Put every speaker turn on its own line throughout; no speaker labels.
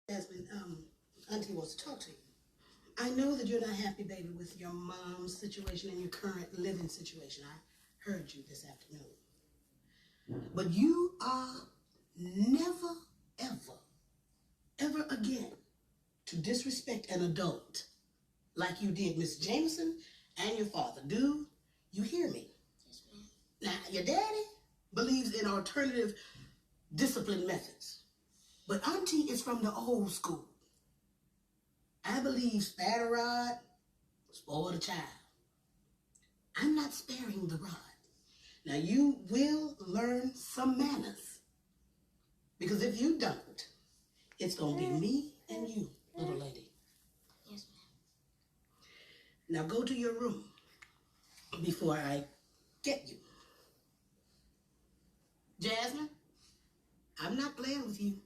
Jasmine, Auntie wants to talk to you. I know that you're not happy, baby, with your mom's situation and your current living situation. I heard you this afternoon. But you are never, ever, ever again to disrespect an adult like you did Miss Jameson and your father. Do you hear me? Yes, ma'am. Now, your daddy believes in alternative discipline methods, but Auntie is from the old school. I believe spare a rod, spoil the child. I'm not sparing the rod. Now you will learn some manners. Because if you don't, it's going to be me and you, little lady. Yes, ma'am. Now go to your room before I get you. Jasmine, I'm not playing with you.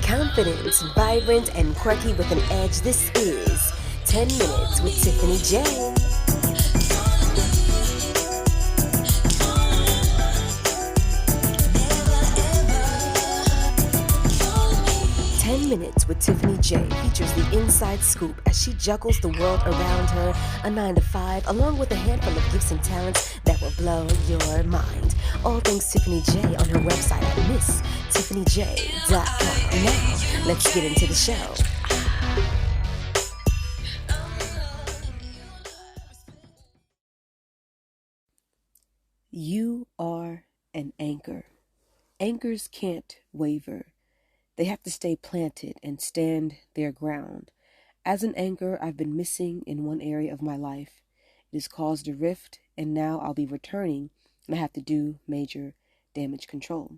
Confident, vibrant, and quirky with an edge, this is 10 Minutes with Tiffany J. 10 Minutes with Tiffany J features the inside scoop as she juggles the world around her, a 9 to 5, along with a handful of gifts and talents that will blow your mind. All things Tiffany J on her website at MissTiffanyJ.com. Now, let's get into the show. You are an anchor. Anchors can't waver. They have to stay planted and stand their ground. As an anchor, I've been missing in one area of my life. It has caused a rift, and now I'll be returning, and I have to do major damage control.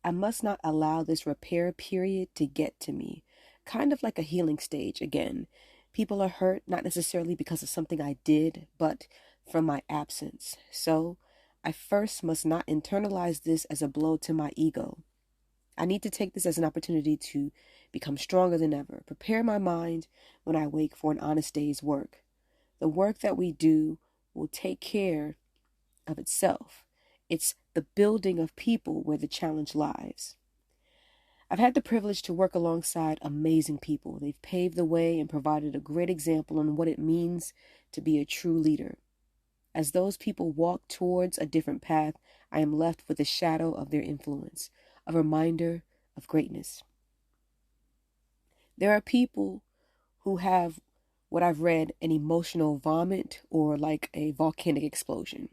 I must not allow this repair period to get to me, kind of like a healing stage again. People are hurt, not necessarily because of something I did, but from my absence. So, I first must not internalize this as a blow to my ego. I need to take this as an opportunity to become stronger than ever, prepare my mind when I wake for an honest day's work. The work that we do will take care of itself. It's the building of people where the challenge lies. I've had the privilege to work alongside amazing people. They've paved the way and provided a great example on what it means to be a true leader. As those people walk towards a different path, I am left with the shadow of their influence, a reminder of greatness. There are people who have what I've read an emotional vomit or like a volcanic explosion.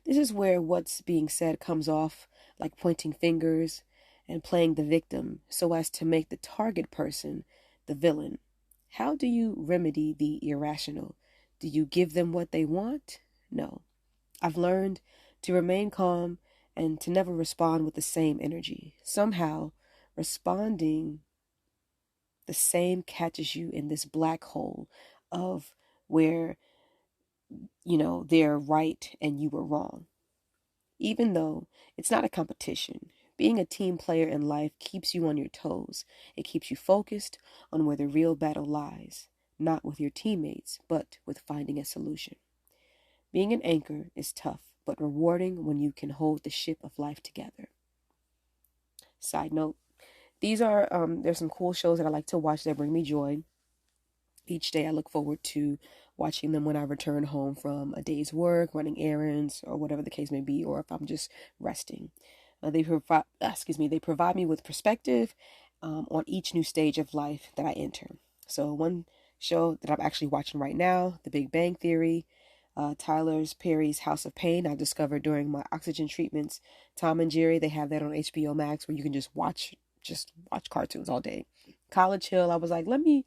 This is where what's being said comes off like pointing fingers and playing the victim so as to make the target person the villain. How do you remedy the irrational? Do you give them what they want? No. I've learned to remain calm and to never respond with the same energy. Somehow, responding the same catches you in this black hole of where, they're right and you were wrong. Even though it's not a competition, being a team player in life keeps you on your toes. It keeps you focused on where the real battle lies, not with your teammates, but with finding a solution. Being an anchor is tough, but rewarding when you can hold the ship of life together. Side note, there's some cool shows that I like to watch that bring me joy. Each day I look forward to watching them when I return home from a day's work, running errands, or whatever the case may be, or if I'm just resting. They provide me with perspective on each new stage of life that I enter. So one show that I'm actually watching right now, The Big Bang Theory, Tyler Perry's House of Pain, I discovered during my oxygen treatments. Tom and Jerry, they have that on HBO Max where you can just watch cartoons all day. College Hill, I was like, let me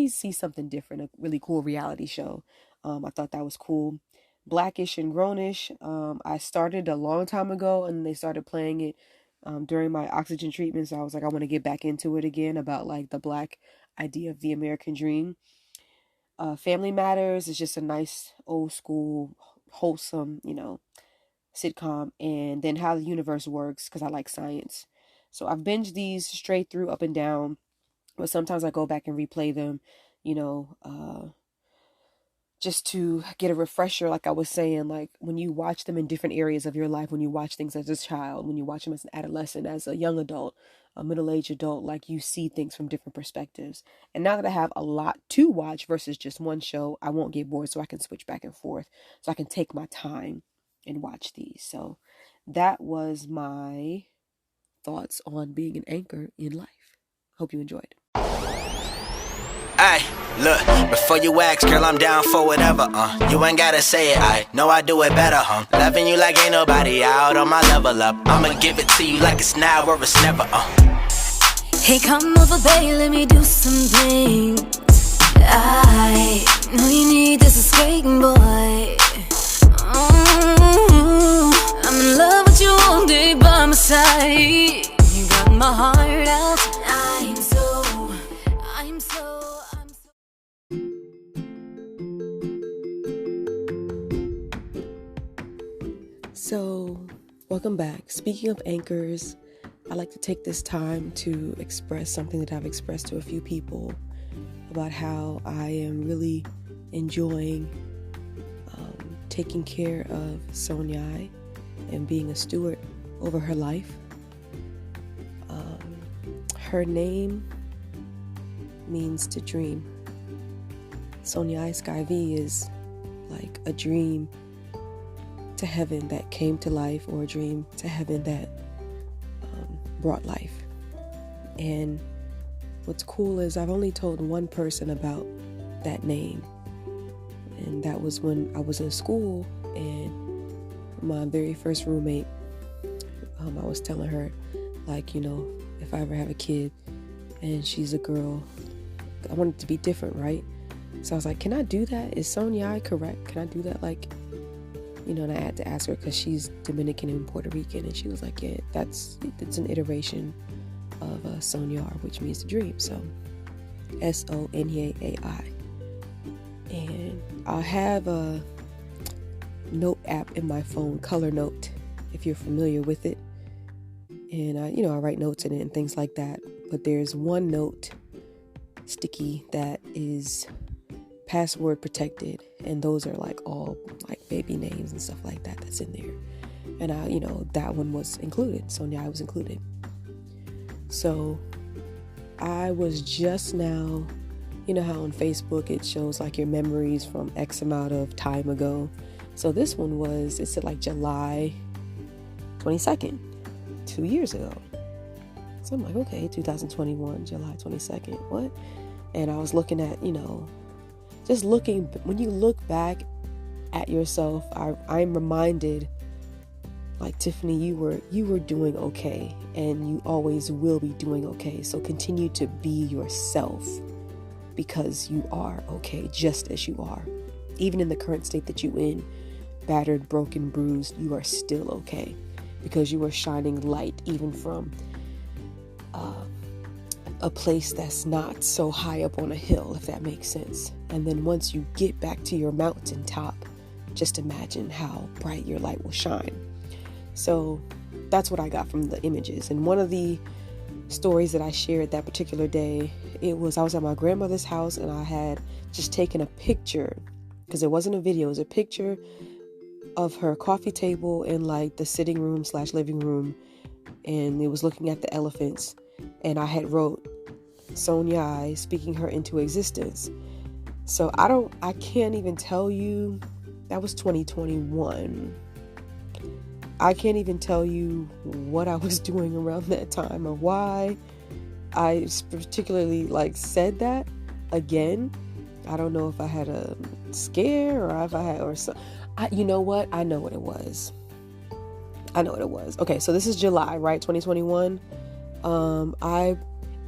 see something different, a really cool reality show. I thought that was cool. Blackish and Grownish, I started a long time ago and they started playing it during my oxygen treatment. So I was like, I want to get back into it again about like the black idea of the American dream. Family Matters is just a nice old school, wholesome, sitcom. And then How the Universe Works, because I like science. So I've binged these straight through, up and down, but sometimes I go back and replay them, you know, just to get a refresher, like I was saying, like when you watch them in different areas of your life, when you watch things as a child, when you watch them as an adolescent, as a young adult, a middle-aged adult, like you see things from different perspectives. And now that I have a lot to watch versus just one show, I won't get bored, so I can switch back and forth, so I can take my time and watch these. So that was my thoughts on being an anchor in life. Hope you enjoyed.
Ay, look, before you ask, girl, I'm down for whatever, you ain't gotta say it, I know I do it better, loving you like ain't nobody out on my level up. I'ma give it to you like it's now or it's never,
Hey, come over, babe, let me do something. I know you need this escaping, boy. I'm in love with you all day by my side. You got my heart out. I'm so.
So, welcome back. Speaking of anchors, I like to take this time to express something that I've expressed to a few people about how I am really enjoying taking care of Sonia and being a steward over her life. Her name means to dream. Sonia Sky V is like a dream to heaven that came to life, or a dream to heaven that brought life. And what's cool is I've only told one person about that name, and that was when I was in school, and my very first roommate, I was telling her, like, you know, if I ever have a kid and she's a girl, I want it to be different, right? So I was like, can I do that? Is Sonia correct? Can I do that? Like, you know, and I had to ask her because she's Dominican and Puerto Rican, and she was like, yeah, it's an iteration of Sonyar, which means to dream. So Soniai. And I have a note app in my phone, Color Note, if you're familiar with it. And I write notes in it and things like that. But there's one note sticky that is password protected, and those are like all like baby names and stuff like that that's in there. And that one was included. Sonia was included. So I was just now, you know how on Facebook it shows like your memories from X amount of time ago. So this one it said like July 22nd, 2 years ago. So I'm like, okay, 2021, July 22nd, what? And I was looking at, just looking, when you look back at yourself, I'm reminded, like, Tiffany, you were doing okay, and you always will be doing okay. So continue to be yourself, because you are okay just as you are. Even in the current state that you're in, battered, broken, bruised, you are still okay, because you are shining light even from a place that's not so high up on a hill, if that makes sense. And then once you get back to your mountain top, just imagine how bright your light will shine. So that's what I got from the images. And one of the stories that I shared that particular day, I was at my grandmother's house, and I had just taken a picture, because it wasn't a video, it was a picture of her coffee table in like the sitting room / living room, and it was looking at the elephants. And I had wrote Sonia, speaking her into existence. So I can't even tell you, that was 2021. I can't even tell you what I was doing around that time or why I particularly said that again. I don't know if I had a scare or if I had, you know what? I know what it was. Okay, so this is July, right? 2021.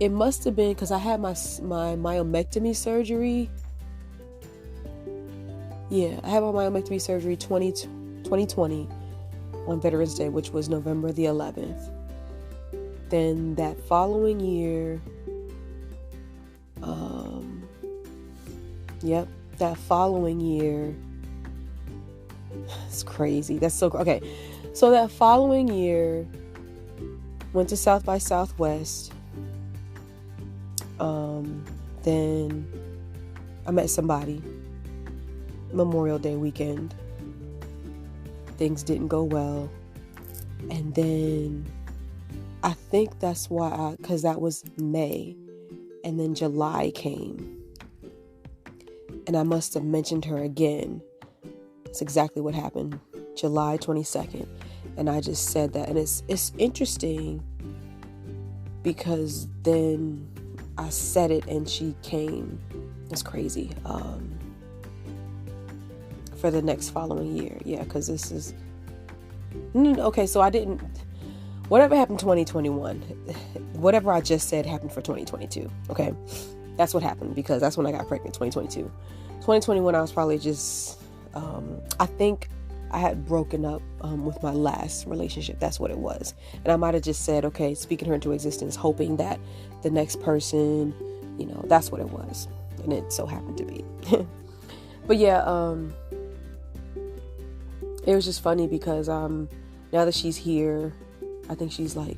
It must have been because I had my myomectomy surgery. Yeah, I had my myomectomy surgery 2020 on Veterans Day, which was November the 11th. Then that following year, it's crazy. That's so okay. So that following year, went to South by Southwest. Then I met somebody. Memorial Day weekend. Things didn't go well. And then I think that's why because that was May. And then July came. And I must have mentioned her again. That's exactly what happened. July 22nd. And I just said that. And it's interesting because then I said it and she came. It's crazy. For the next following year. Yeah, because this is... Okay, so I didn't... Whatever happened 2021, whatever I just said happened for 2022. Okay, that's what happened because that's when I got pregnant, 2022. 2021, I was probably just... I think I had broken up with my last relationship. That's what it was. And I might have just said, okay, speaking her into existence, hoping that the next person, that's what it was. And it so happened to be. But yeah, it was just funny because now that she's here, I think she's like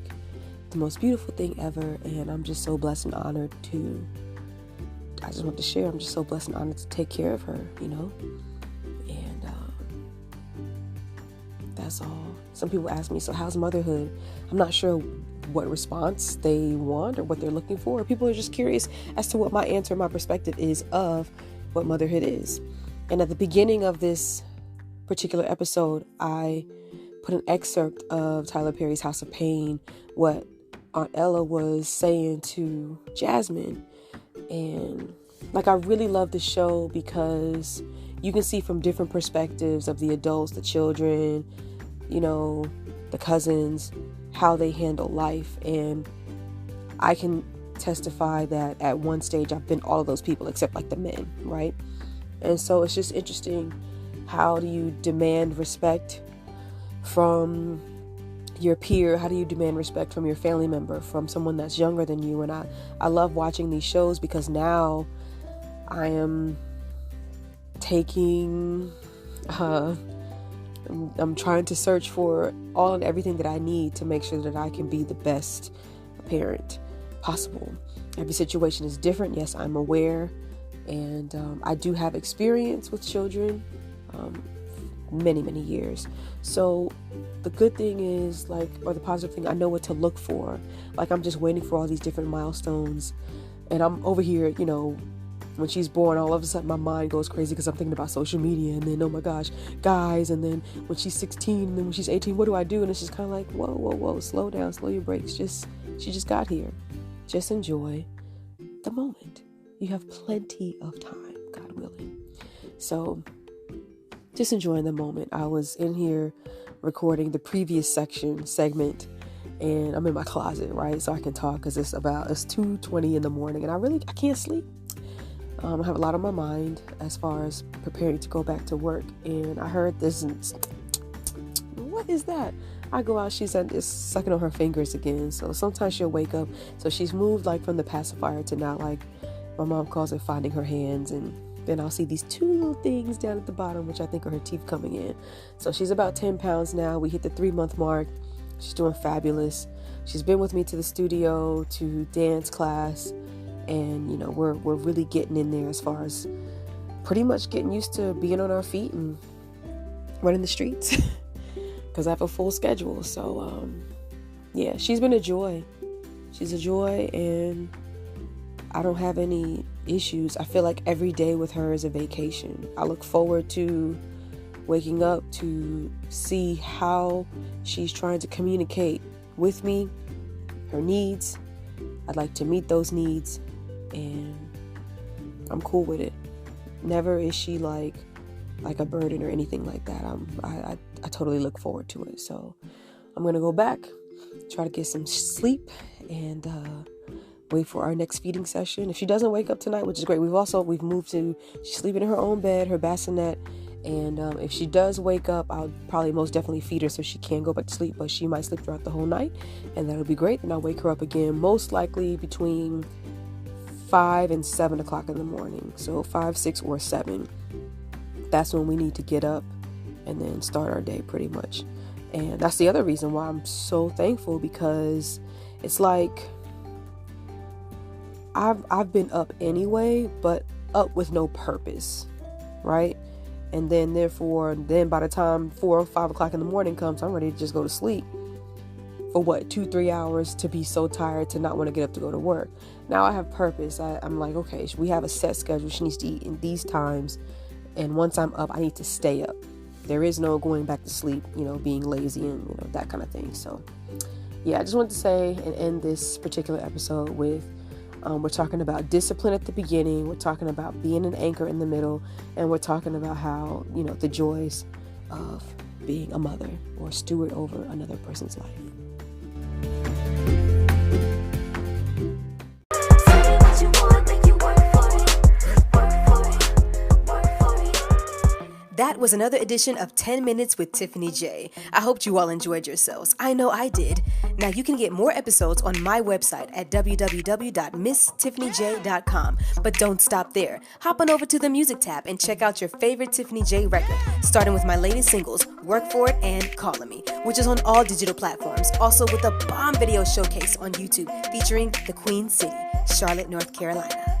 the most beautiful thing ever. And I'm just so blessed and honored I just want to share. I'm just so blessed and honored to take care of her, And that's all. Some people ask me, so how's motherhood? I'm not sure what response they want or what they're looking for. People are just curious as to what my answer, my perspective is of what motherhood is. And at the beginning of this particular episode, I put an excerpt of Tyler Perry's House of Pain, what Aunt Ella was saying to Jasmine. And I really love the show because you can see from different perspectives of the adults, the children, the cousins, how they handle life. And I can testify that at one stage I've been all of those people except the men, right? And so it's just interesting. How do you demand respect from your peer? How do you demand respect from your family member, from someone that's younger than you? And I love watching these shows because now I am taking, I'm trying to search for all and everything that I need to make sure that I can be the best parent possible. Every situation is different. Yes, I'm aware. And I do have experience with children, many, many years. So the good thing is or the positive thing, I know what to look for. I'm just waiting for all these different milestones. And I'm over here, when she's born, all of a sudden my mind goes crazy because I'm thinking about social media and then, oh my gosh, guys. And then when she's 16 and then when she's 18, what do I do? And it's just kind of whoa, slow down, slow your brakes. She just got here. Just enjoy the moment. You have plenty of time, God willing. So just enjoying the moment. I was in here recording the previous segment, and I'm in my closet, right? So I can talk because it's 2:20 in the morning, and I can't sleep. I have a lot on my mind as far as preparing to go back to work. And I heard this. What is that? I go out, she's just sucking on her fingers again. So sometimes she'll wake up. So she's moved from the pacifier to now my mom calls it finding her hands. And then I'll see these two little things down at the bottom, which I think are her teeth coming in. So she's about 10 pounds now. We hit the 3-month mark. She's doing fabulous. She's been with me to the studio, to dance class. And, we're really getting in there as far as pretty much getting used to being on our feet and running the streets because I have a full schedule. So, yeah, she's been a joy. She's a joy, and I don't have any issues. I feel like every day with her is a vacation. I look forward to waking up to see how she's trying to communicate with me, her needs. I'd like to meet those needs, and I'm cool with it. Never is she like a burden or anything like that. I totally look forward to it. So I'm going to go back, try to get some sleep, and wait for our next feeding session. If she doesn't wake up tonight, which is great, we've moved to, she's sleeping in her own bed, her bassinet. And if she does wake up, I'll probably most definitely feed her so she can go back to sleep, but she might sleep throughout the whole night, and that'll be great. Then I'll wake her up again, most likely between 5 and 7 o'clock in the morning. So 5, 6, or 7. That's when we need to get up and then start our day pretty much. And that's the other reason why I'm so thankful, because it's like I've been up anyway, but up with no purpose, right? And then by the time 4 or 5 o'clock in the morning comes, I'm ready to just go to sleep for 2-3 hours, to be so tired to not want to get up to go to work. Now I have purpose. I'm like, okay, we have a set schedule. She needs to eat in these times. And once I'm up, I need to stay up. There is no going back to sleep, being lazy and, that kind of thing. So yeah, I just wanted to say and end this particular episode with, we're talking about discipline at the beginning. We're talking about being an anchor in the middle. And we're talking about how, the joys of being a mother or steward over another person's life. That was another edition of 10 Minutes with Tiffany J. I hope you all enjoyed yourselves. I know I did. Now you can get more episodes on my website at www.misstiffanyj.com. But don't stop there. Hop on over to the music tab and check out your favorite Tiffany J record, starting with my latest singles, Work For It and Callin' Me, which is on all digital platforms. Also with a bomb video showcase on YouTube featuring the Queen City, Charlotte, North Carolina.